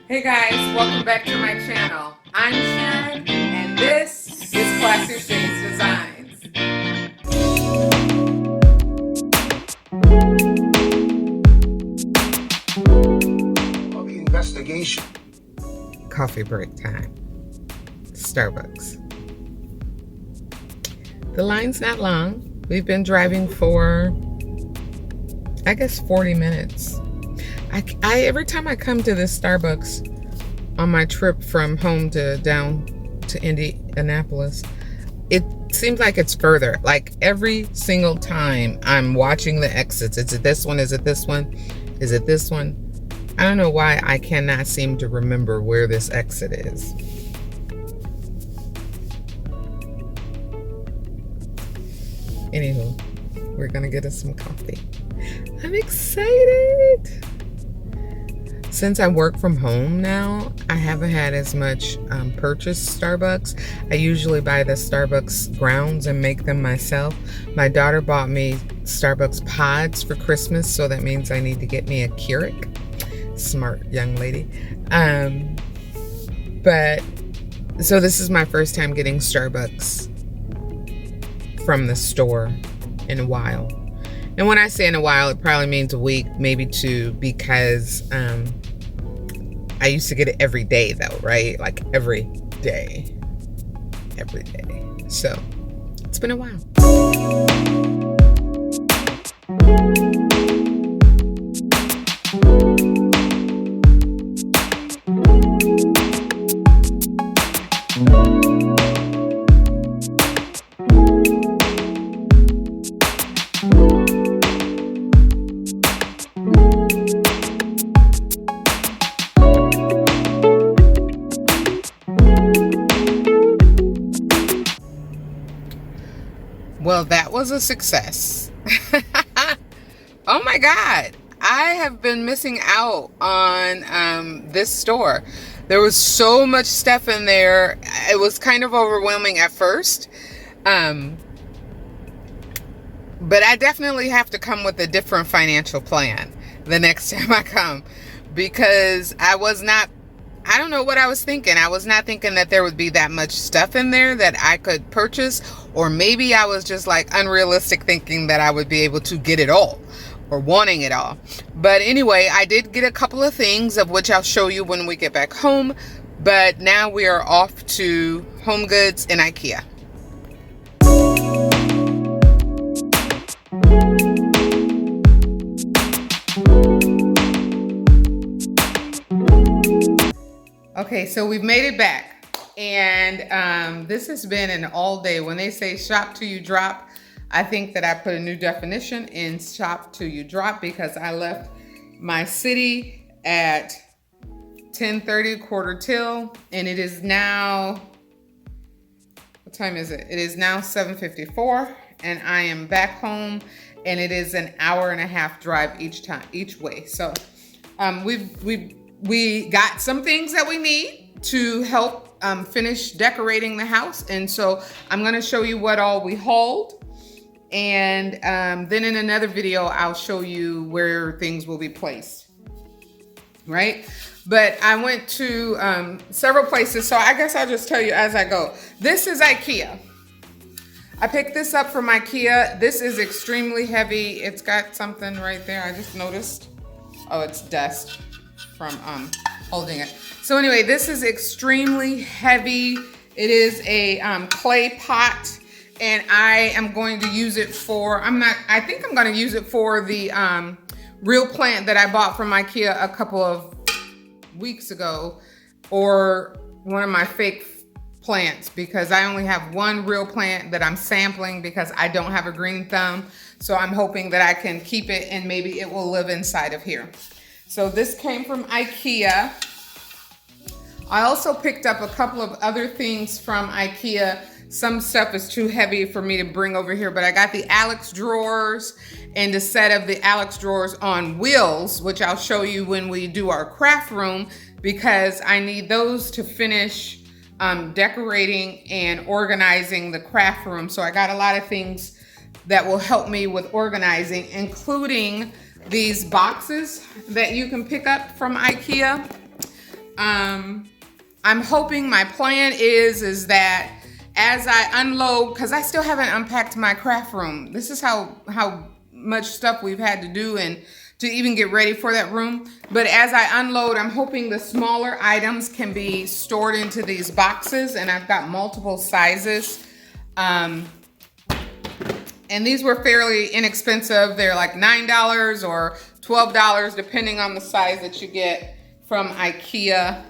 Hey guys, welcome back to my channel. I'm Sharon, and this is Classy Shades Designs. Of the investigation. Coffee break time. Starbucks. The line's not long. We've been driving for, I guess, 40 minutes. I every time I come to this Starbucks on my trip from home to down to Indianapolis, it seems like it's further. Like every single time I'm watching the exits. Is it this one? Is it this one? Is it this one? I don't know why I cannot seem to remember where this exit is. Anywho, we're gonna get us some coffee. I'm excited. Since I work from home now, I haven't had as much purchase Starbucks. I usually buy the Starbucks grounds and make them myself. My daughter bought me Starbucks pods for Christmas, so that means I need to get me a Keurig. Smart young lady. But so this is my first time getting Starbucks from the store in a while. And when I say in a while, it probably means a week, maybe two, because I used to get it every day though, right? Like every day. Every day. So it's been a while. Well, that was a success. Oh my God. I have been missing out on this store. There was so much stuff in there. It was kind of overwhelming at first. But I definitely have to come with a different financial plan the next time I come, because I don't know what I was thinking. I was not thinking that there would be that much stuff in there that I could purchase, or maybe I was just like unrealistic thinking that I would be able to get it all or wanting it all. But anyway, I did get a couple of things of which I'll show you when we get back home. But now we are off to Home Goods and IKEA. Okay, so we've made it back, and this has been an all day. When they say shop till you drop, I think that I put a new definition in shop till you drop, because I left my city at 10:30, quarter till, and it is now, what time is it? It is now 7:54, and I am back home, and it is an hour and a half drive each way. So we got some things that we need to help finish decorating the house. And so I'm going to show you what all we hauled. And then in another video, I'll show you where things will be placed. Right? But I went to several places. So I guess I'll just tell you as I go. This is IKEA. I picked this up from IKEA. This is extremely heavy. It's got something right there. I just noticed. Oh, it's dust from holding it. So anyway, this is extremely heavy. It is a clay pot, and I am going to use it for, I think I'm going to use it for the real plant that I bought from IKEA a couple of weeks ago, or one of my fake plants, because I only have one real plant that I'm sampling because I don't have a green thumb. So I'm hoping that I can keep it and maybe it will live inside of here. So this came from IKEA. I also picked up a couple of other things from IKEA. Some stuff is too heavy for me to bring over here, but I got the Alex drawers and a set of the Alex drawers on wheels, which I'll show you when we do our craft room, because I need those to finish decorating and organizing the craft room. So I got a lot of things that will help me with organizing, including these boxes that you can pick up from IKEA. I'm hoping, my plan is that as I unload, because I still haven't unpacked my craft room. This is how much stuff we've had to do and to even get ready for that room. But as I unload, I'm hoping the smaller items can be stored into these boxes, and I've got multiple sizes. And these were fairly inexpensive. They're like $9 or $12, depending on the size that you get from IKEA.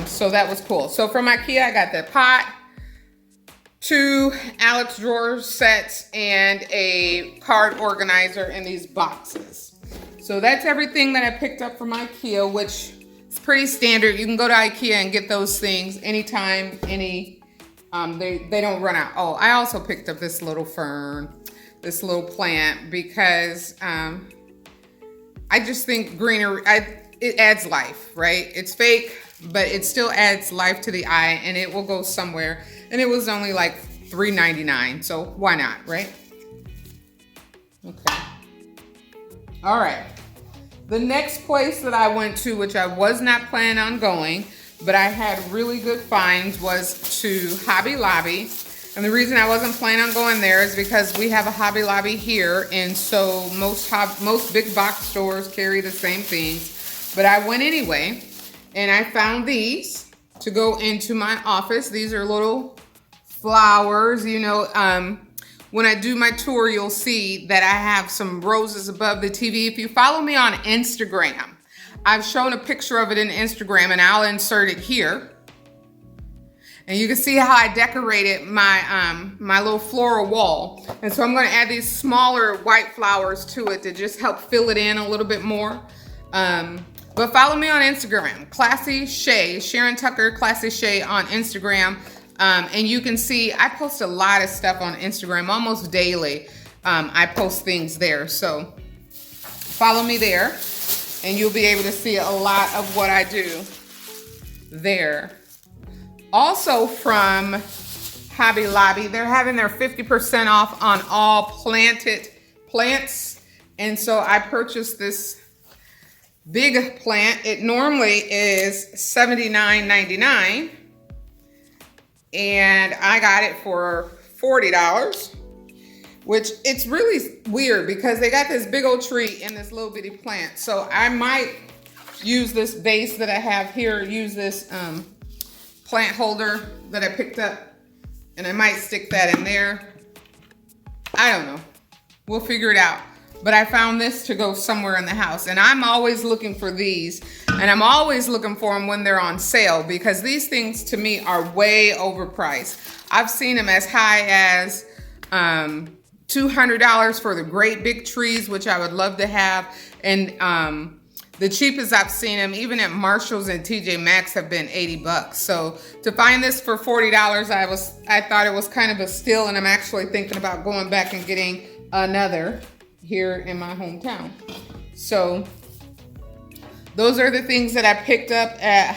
So that was cool. So from IKEA, I got the pot, 2 Alex drawer sets, and a card organizer in these boxes. So that's everything that I picked up from IKEA, which is pretty standard. You can go to IKEA and get those things anytime, they don't run out. Oh, I also picked up this little fern, this little plant, because I just think greenery, it adds life, right? It's fake, but it still adds life to the eye, and it will go somewhere. And it was only like $3.99, so why not, right? Okay. All right. The next place that I went to, which I was not planning on going, but I had really good finds, was to Hobby Lobby. And the reason I wasn't planning on going there is because we have a Hobby Lobby here, and so most big box stores carry the same things. But I went anyway, and I found these to go into my office. These are little flowers, you know. When I do my tour, you'll see that I have some roses above the TV. If you follow me on Instagram, I've shown a picture of it in Instagram, and I'll insert it here. And you can see how I decorated my my little floral wall. And so I'm going to add these smaller white flowers to it to just help fill it in a little bit more. But follow me on Instagram, Classy Shay, Sharon Tucker, Classy Shay on Instagram. And you can see I post a lot of stuff on Instagram almost daily. I post things there. So follow me there, and you'll be able to see a lot of what I do there. Also from Hobby Lobby, they're having their 50% off on all planted plants. And so I purchased this big plant. It normally is $79.99. And I got it for $40, which it's really weird because they got this big old tree in this little bitty plant. So I might use this vase that I have here, use this plant holder that I picked up, and I might stick that in there. I don't know. We'll figure it out. But I found this to go somewhere in the house, and I'm always looking for these, and I'm always looking for them when they're on sale, because these things to me are way overpriced. I've seen them as high as $200 for the great big trees, which I would love to have, and the cheapest I've seen them, even at Marshall's and TJ Maxx, have been $80. So to find this for $40, I thought it was kind of a steal, and I'm actually thinking about going back and getting another here in my hometown. So those are the things that I picked up at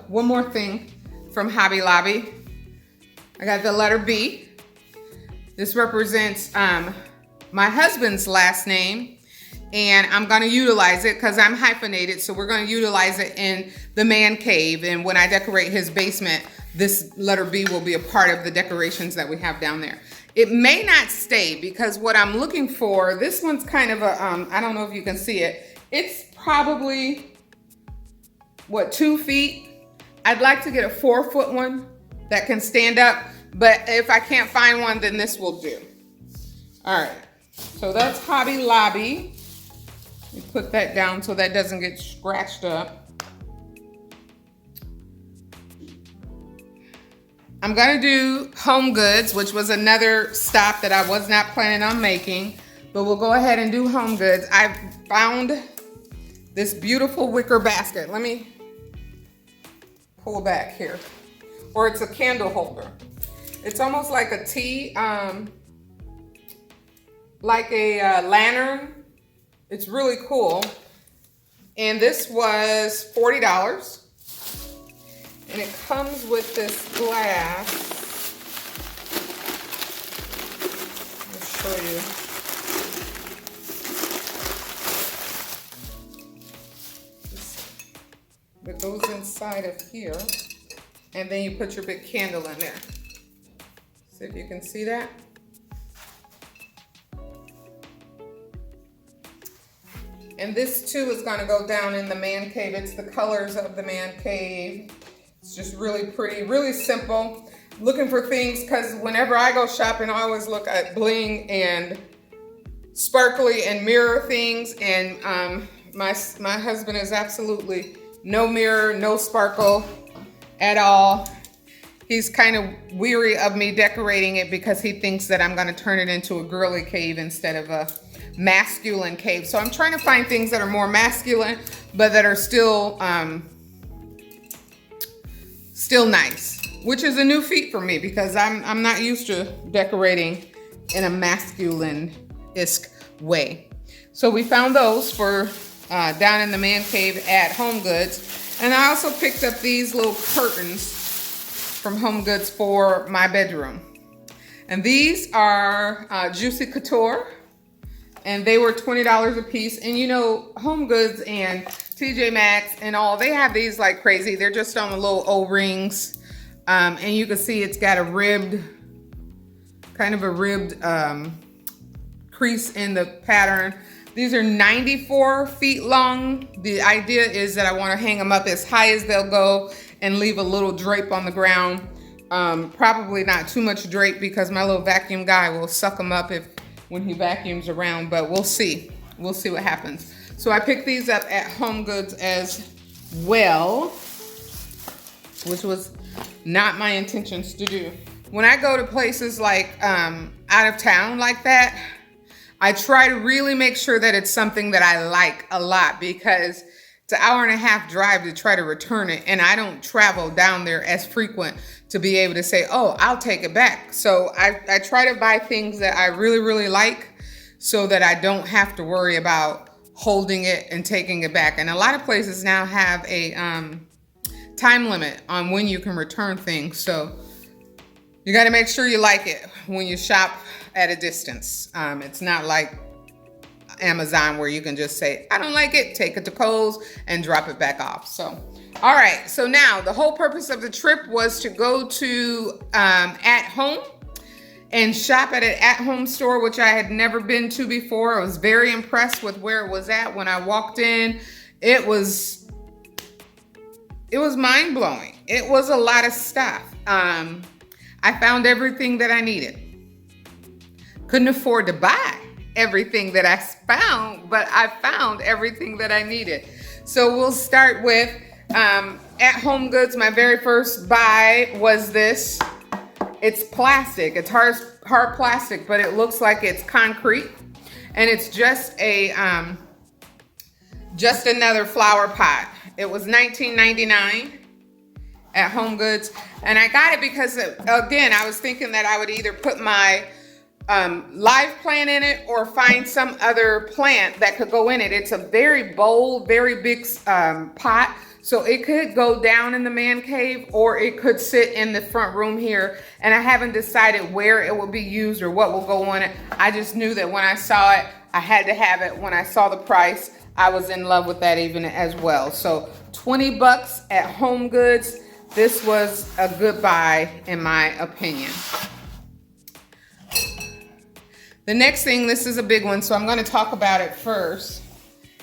one more thing from Hobby Lobby. I got the letter B. This represents my husband's last name, and I'm going to utilize it because I'm hyphenated. So we're going to utilize it in the man cave, and when I decorate his basement, this letter B will be a part of the decorations that we have down there. It may not stay because what I'm looking for, this one's kind of a, I don't know if you can see it. It's probably, 2 feet? I'd like to get a 4-foot one that can stand up, but if I can't find one, then this will do. All right, so that's Hobby Lobby. Let me put that down so that doesn't get scratched up. I'm gonna do Home Goods, which was another stop that I was not planning on making, but we'll go ahead and do Home Goods. I found this beautiful wicker basket. Let me pull back here. Or it's a candle holder. It's almost like a tea, like a lantern. It's really cool. And this was $40. And it comes with this glass. I'll show you. that goes inside of here. And then you put your big candle in there. See if you can see that. And this too is gonna go down in the man cave. It's the colors of the man cave. It's just really pretty, really simple. Looking for things, because whenever I go shopping, I always look at bling and sparkly and mirror things. And my husband is absolutely no mirror, no sparkle at all. He's kind of weary of me decorating it because he thinks that I'm gonna turn it into a girly cave instead of a masculine cave. So I'm trying to find things that are more masculine, but that are still nice, which is a new feat for me because I'm not used to decorating in a masculine-esque way. So we found those for down in the man cave at Home Goods. And I also picked up these little curtains from Home Goods for my bedroom. And these are Juicy Couture. And they were $20 a piece. And you know, Home Goods and TJ Maxx and all, they have these like crazy. They're just on the little O-rings. And you can see it's got a ribbed, kind of a ribbed crease in the pattern. These are 94 feet long. The idea is that I want to hang them up as high as they'll go and leave a little drape on the ground. Probably not too much drape because my little vacuum guy will suck them up when he vacuums around, but we'll see. We'll see what happens. So I picked these up at Home Goods as well, which was not my intentions to do. When I go to places like out of town like that, I try to really make sure that it's something that I like a lot because it's an hour and a half drive to try to return it. And I don't travel down there as frequent to be able to say, oh, I'll take it back. So I try to buy things that I really, really like so that I don't have to worry about holding it and taking it back. And a lot of places now have a time limit on when you can return things. So you got to make sure you like it when you shop at a distance. It's not like Amazon where you can just say, I don't like it, take it to Kohl's and drop it back off. So, all right. So now the whole purpose of the trip was to go to At Home and shop at an at-home store, which I had never been to before. I was very impressed with where it was at. When I walked in, it was mind-blowing. It was a lot of stuff. I found everything that I needed. Couldn't afford to buy everything that I found, but I found everything that I needed. So we'll start with at Home Goods. My very first buy was this. It's plastic. It's hard plastic, but it looks like it's concrete, and it's just another flower pot. It was $19.99 at Home Goods, and I got it because again, I was thinking that I would either put my live plant in it or find some other plant that could go in it. It's a very bold, very big pot. So it could go down in the man cave or it could sit in the front room here. And I haven't decided where it will be used or what will go on it. I just knew that when I saw it, I had to have it. When I saw the price, I was in love with that even as well. So 20 bucks at Home Goods. This was a good buy in my opinion. The next thing, this is a big one, so I'm going to talk about it first,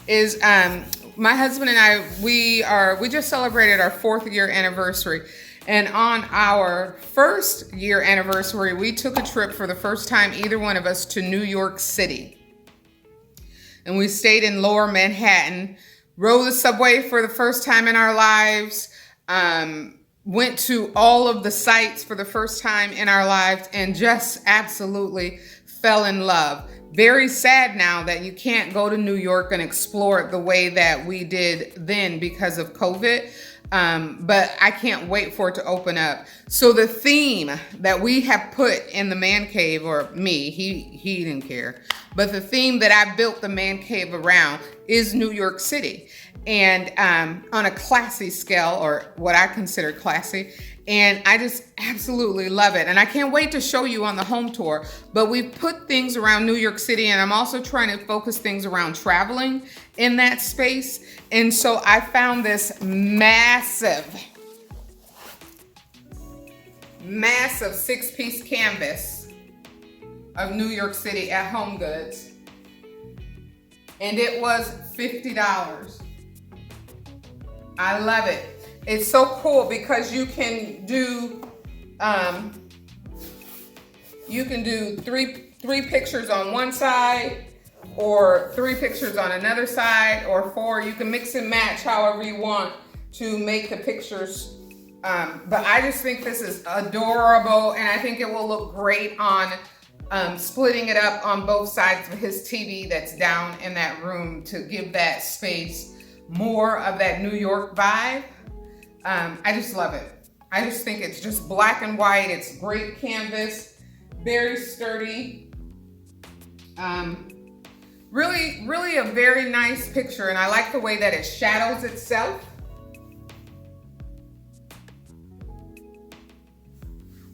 is my husband and I, we just celebrated our 4th year anniversary. And on our 1st year anniversary, we took a trip for the first time, either one of us, to New York City. And we stayed in Lower Manhattan, rode the subway for the first time in our lives, went to all of the sites for the first time in our lives, and just absolutely fell in love. Very sad now that you can't go to New York and explore it the way that we did then because of COVID. But I can't wait for it to open up. So the theme that we have put in the man cave, or me, he didn't care, but the theme that I built the man cave around is New York City. And on a classy scale, or what I consider classy. And I just absolutely love it. And I can't wait to show you on the home tour. But we've put things around New York City, and I'm also trying to focus things around traveling in that space. And so I found this massive 6-piece canvas of New York City at Home Goods. And it was $50. I love it. It's so cool because you can do three pictures on one side, or 3 pictures on another side, or 4. You can mix and match however you want to make the pictures. But I just think this is adorable, and I think it will look great on splitting it up on both sides of his TV that's down in that room to give that space more of that New York vibe. I just love it. I just think it's just black and white. It's great canvas, very sturdy. Really a very nice picture, and I like the way that it shadows itself.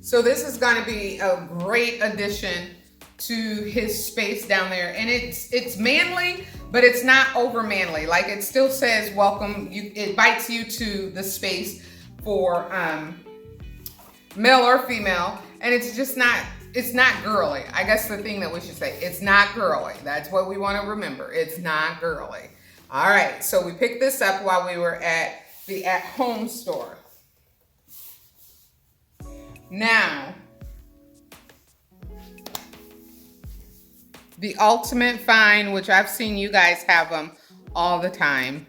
So this is going to be a great addition to his space down there, and it's manly, but it's not over manly. Like, it still says welcome. It invites you to the space for male or female, and it's just not. It's not girly. I guess the thing that we should say, it's not girly. That's what we want to remember. It's not girly. All right, so we picked this up while we were at the at-home store. Now, the ultimate find, which I've seen you guys have them all the time.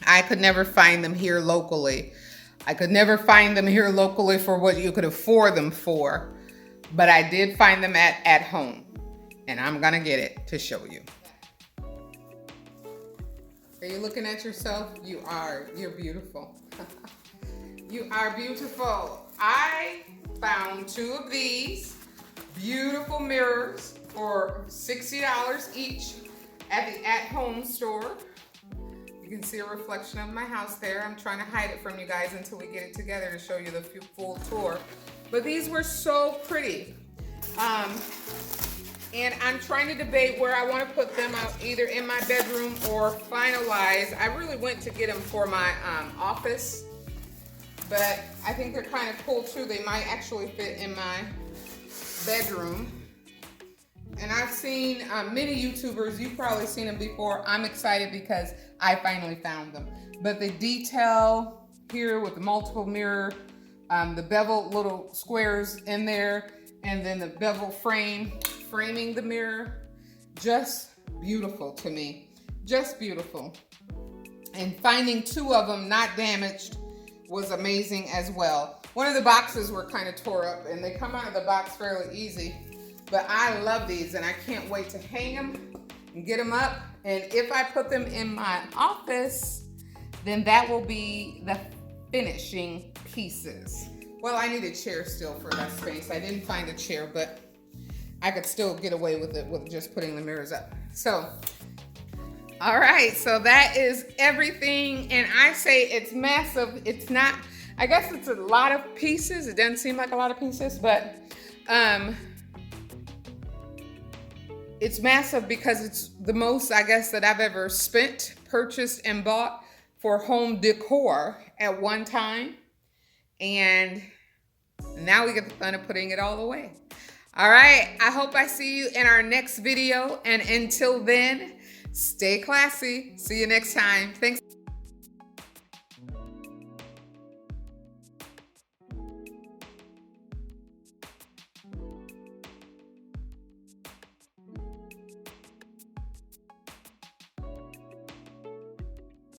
I could never find them here locally. I could never find them here locally for what you could afford them for. But I did find them at home, and I'm gonna get it to show you. Are you looking at yourself? You are. You're beautiful. You are beautiful. I found 2 of these beautiful mirrors for $60 each at the at-home store. You can see a reflection of my house there. I'm trying to hide it from you guys until we get it together to show you the full tour. But these were so pretty. And I'm trying to debate where I want to put them out, either in my bedroom or finalize. I really went to get them for my office, but I think they're kind of cool too. They might actually fit in my bedroom. And I've seen many YouTubers, you've probably seen them before. I'm excited because I finally found them. But the detail here with the multiple mirror, the bevel little squares in there, and then the bevel framing the mirror, just beautiful to me. Just beautiful. And finding 2 of them not damaged was amazing as well. One of the boxes were kind of tore up, and they come out of the box fairly easy. But I love these, and I can't wait to hang them and get them up. And if I put them in my office, then that will be the finishing pieces. Well, I need a chair still for that space. I didn't find a chair, but I could still get away with it with just putting the mirrors up. So, all right, so that is everything. And I say it's massive. It's not, I guess it's a lot of pieces. It doesn't seem like a lot of pieces, but it's massive because it's the most, I guess, that I've ever spent, purchased, and bought for home decor at one time. And now we get the fun of putting it all away. All right, I hope I see you in our next video. And until then, stay classy. See you next time. Thanks.